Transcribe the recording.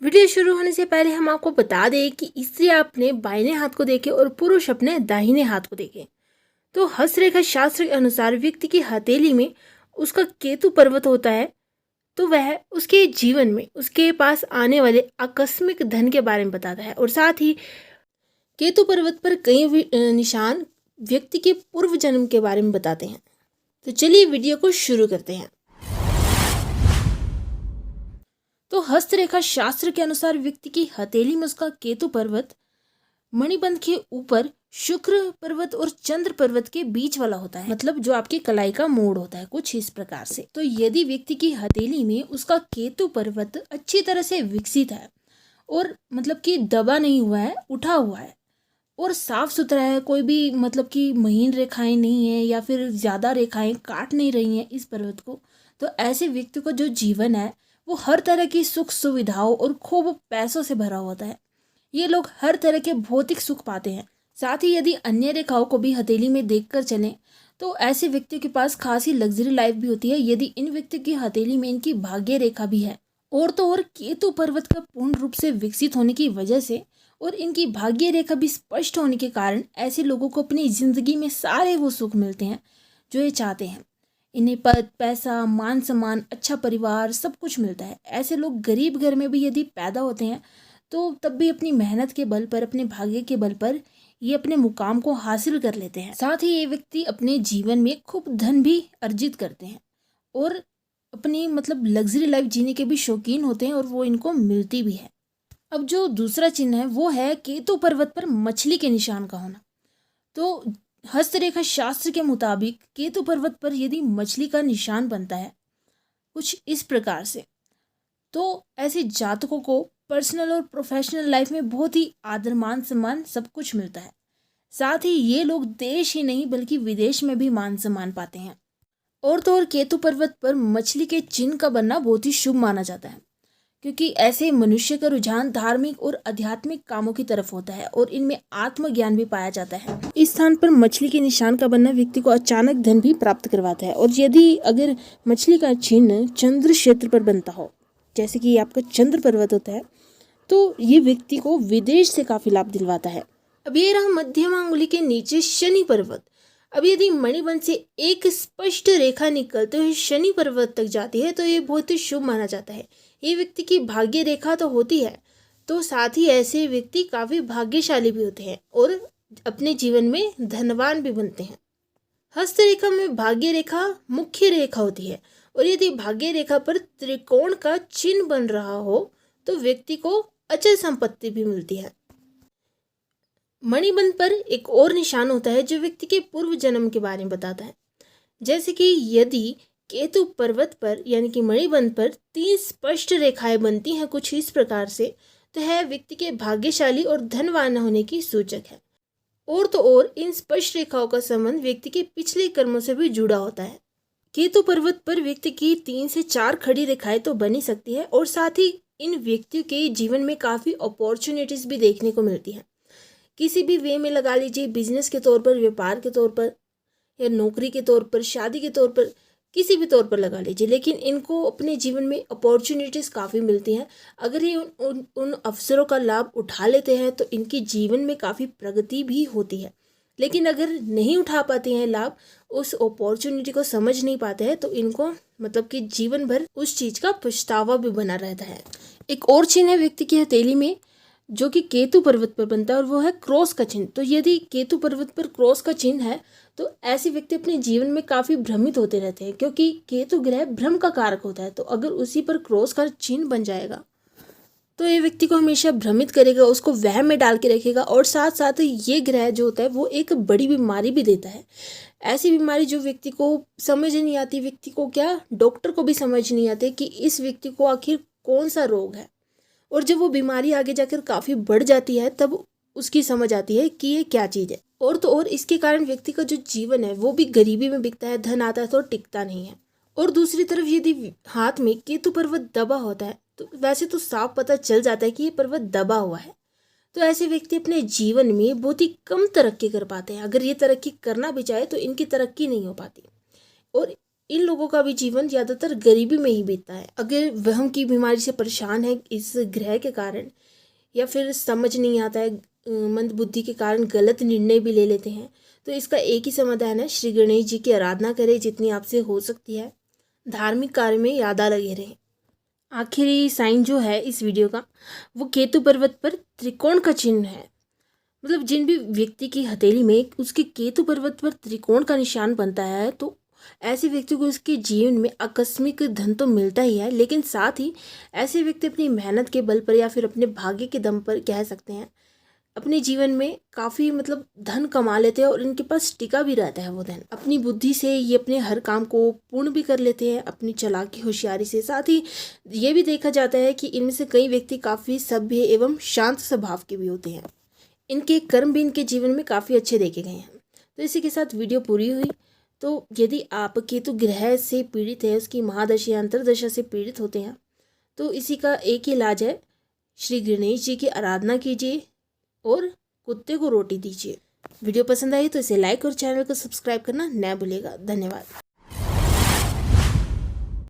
Video शुरू होने से पहले हम आपको बता दें कि स्त्री अपने बाएं हाथ को देखे और पुरुष अपने दाहिने हाथ को देखे। तो हस्तरेखा शास्त्र के अनुसार व्यक्ति की हथेली में उसका केतु पर्वत होता है, तो वह उसके जीवन में उसके पास आने वाले आकस्मिक धन के बारे में बताता है। और साथ ही केतु पर्वत पर कई निशान व्यक्ति के पूर्व जन्म के बारे में बताते हैं। तो चलिए वीडियो को शुरू करते हैं। तो हस्तरेखा शास्त्र के अनुसार व्यक्ति की हथेली में उसका केतु पर्वत मणिबंध के ऊपर शुक्र पर्वत और चंद्र पर्वत के बीच वाला होता है, मतलब जो आपकी कलाई का मोड़ होता है, कुछ इस प्रकार से। तो यदि व्यक्ति की हथेली में उसका केतु पर्वत अच्छी तरह से विकसित है और मतलब कि दबा नहीं हुआ है, उठा हुआ है और साफ सुथरा है, कोई भी मतलब कि महीन रेखाएं नहीं है या फिर ज्यादा रेखाएं काट नहीं रही हैं इस पर्वत को, तो ऐसे व्यक्ति को जो जीवन है वो हर तरह की सुख सुविधाओं और खूब पैसों से भरा होता है। ये लोग हर तरह के भौतिक सुख पाते हैं। साथ ही यदि अन्य रेखाओं को भी हथेली में देखकर चलें तो ऐसे व्यक्तियों के पास खासी लग्जरी लाइफ भी होती है, यदि इन व्यक्तियों की हथेली में इनकी भाग्य रेखा भी है। और तो और केतु पर्वत का पूर्ण रूप से विकसित होने की वजह से और इनकी भाग्य रेखा भी स्पष्ट होने के कारण ऐसे लोगों को अपनी जिंदगी में सारे वो सुख मिलते हैं जो ये चाहते हैं। इन्हें पद, पैसा, मान सम्मान, अच्छा परिवार सब कुछ मिलता है। ऐसे लोग गरीब घर में भी यदि पैदा होते हैं तो तब भी अपनी मेहनत के बल पर, अपने भाग्य के बल पर ये अपने मुकाम को हासिल कर लेते हैं। साथ ही ये व्यक्ति अपने जीवन में खूब धन भी अर्जित करते हैं और अपनी मतलब लग्जरी लाइफ जीने के भी शौकीन होते हैं और वो इनको मिलती भी है। अब जो दूसरा चिन्ह है वो है केतु पर्वत पर मछली के निशान का होना। तो हस्तरेखा शास्त्र के मुताबिक केतु पर्वत पर यदि मछली का निशान बनता है कुछ इस प्रकार से, तो ऐसे जातकों को पर्सनल और प्रोफेशनल लाइफ में बहुत ही आदर, मान सम्मान सब कुछ मिलता है। साथ ही ये लोग देश ही नहीं बल्कि विदेश में भी मान सम्मान पाते हैं। और तो और केतु पर्वत पर मछली के चिन्ह का बनना बहुत ही शुभ माना जाता है, क्योंकि ऐसे मनुष्य का रुझान धार्मिक और आध्यात्मिक कामों की तरफ होता है और इनमें आत्मज्ञान भी पाया जाता है। इस स्थान पर मछली के निशान का बनना व्यक्ति को अचानक धन भी प्राप्त करवाता है। और यदि अगर मछली का चिन्ह चंद्र क्षेत्र पर बनता हो, जैसे कि आपका चंद्र पर्वत होता है, तो ये व्यक्ति को विदेश से काफी लाभ दिलवाता है। अब ये रहा मध्यम अंगुली के नीचे शनि पर्वत। अब यदि मणिबंध से एक स्पष्ट रेखा निकलते हुए शनि पर्वत तक जाती है तो ये बहुत ही शुभ माना जाता है। ये व्यक्ति की भाग्य रेखा तो होती है, तो साथ ही ऐसे व्यक्ति काफी भाग्यशाली भी होते हैं और अपने जीवन में धनवान भी बनते हैं। हस्तरेखा में भाग्य रेखा मुख्य रेखा होती है और यदि भाग्य रेखा पर त्रिकोण का चिन्ह बन रहा हो तो व्यक्ति को अचल संपत्ति भी मिलती है। मणिबंध पर एक और निशान होता है जो व्यक्ति के पूर्व जन्म के बारे में बताता है। जैसे कि यदि केतु पर्वत पर यानी कि मणिबंध पर 3 स्पष्ट रेखाएं बनती हैं कुछ इस प्रकार से, तो यह व्यक्ति के भाग्यशाली और धनवान होने की सूचक है। और तो और इन स्पष्ट रेखाओं का संबंध व्यक्ति के पिछले कर्मों से भी जुड़ा होता है। केतु पर्वत पर व्यक्ति की 3 से 4 खड़ी रेखाएं तो बनी सकती है और साथ ही इन व्यक्तियों के जीवन में काफी अपॉर्चुनिटीज भी देखने को मिलती हैं। किसी भी वे में लगा लीजिए, बिजनेस के तौर पर, व्यापार के तौर पर या नौकरी के तौर पर, शादी के तौर पर, किसी भी तौर पर लगा लीजिए, लेकिन इनको अपने जीवन में अपॉर्चुनिटीज काफ़ी मिलती हैं। अगर ये उन अवसरों का लाभ उठा लेते हैं तो इनके जीवन में काफ़ी प्रगति भी होती है। लेकिन अगर नहीं उठा पाते हैं लाभ, उस अपॉर्चुनिटी को समझ नहीं पाते हैं, तो इनको मतलब कि जीवन भर उस चीज़ का पछतावा भी बना रहता है। एक और चिन्ह है व्यक्ति की हथेली में जो कि केतु पर्वत पर बनता है और वो है क्रॉस का चिन्ह। तो यदि केतु पर्वत पर क्रॉस का चिन्ह है तो ऐसे व्यक्ति अपने जीवन में काफी भ्रमित होते रहते हैं, क्योंकि केतु ग्रह भ्रम का कारक होता है। तो अगर उसी पर क्रॉस का चिन्ह बन जाएगा तो ये व्यक्ति को हमेशा भ्रमित करेगा, उसको वहम में डाल के रखेगा और साथ साथ ये ग्रह जो होता है वो एक बड़ी बीमारी भी देता है। ऐसी बीमारी जो व्यक्ति को समझ नहीं आती, व्यक्ति को क्या, डॉक्टर को भी समझ नहीं आती कि इस व्यक्ति को आखिर कौन सा रोग है। और जब वो बीमारी आगे जाकर काफी बढ़ जाती है तब उसकी समझ आती है कि ये क्या चीज है। और तो और इसके कारण व्यक्ति का जो जीवन है वो भी गरीबी में बिकता है, धन आता है तो टिकता नहीं है। और दूसरी तरफ यदि हाथ में केतु पर्वत दबा होता है तो वैसे तो साफ पता चल जाता है कि ये पर्वत दबा हुआ है, तो ऐसे व्यक्ति अपने जीवन में बहुत ही कम तरक्की कर पाते हैं। अगर ये तरक्की करना भी चाहे तो इनकी तरक्की नहीं हो पाती। और इन लोगों का भी जीवन ज़्यादातर गरीबी में ही बीतता है। अगर वहम की बीमारी से परेशान है इस ग्रह के कारण, या फिर समझ नहीं आता है, मंद बुद्धि के कारण गलत निर्णय भी ले लेते हैं, तो इसका एक ही समाधान है, श्री गणेश जी की आराधना करें जितनी आपसे हो सकती है। धार्मिक कार्य में ज़्यादा लगे रहें। आखिरी साइन जो है इस वीडियो का, वो केतु पर्वत पर त्रिकोण का चिन्ह है। मतलब जिन भी व्यक्ति की हथेली में उसके केतु पर्वत पर त्रिकोण का निशान बनता है, तो ऐसे व्यक्ति को उसके जीवन में आकस्मिक धन तो मिलता ही है, लेकिन साथ ही ऐसे व्यक्ति अपनी मेहनत के बल पर या फिर अपने भाग्य के दम पर कह सकते हैं अपने जीवन में काफ़ी मतलब धन कमा लेते हैं, और इनके पास टिका भी रहता है वो धन। अपनी बुद्धि से ये अपने हर काम को पूर्ण भी कर लेते हैं, अपनी चालाकी होशियारी से। साथ ही ये भी देखा जाता है कि इनमें से कई व्यक्ति काफ़ी सभ्य एवं शांत स्वभाव के भी होते हैं। इनके कर्म भी इनके जीवन में काफ़ी अच्छे देखे गए हैं। तो इसी के साथ वीडियो पूरी हुई। तो यदि आप केतु ग्रह से पीड़ित है, उसकी महादशा या अंतर्दशा से पीड़ित होते हैं, तो इसी का एक ही इलाज है, श्री गणेश जी की आराधना कीजिए और कुत्ते को रोटी दीजिए। वीडियो पसंद आई तो इसे लाइक और चैनल को सब्सक्राइब करना न भूलिएगा। धन्यवाद।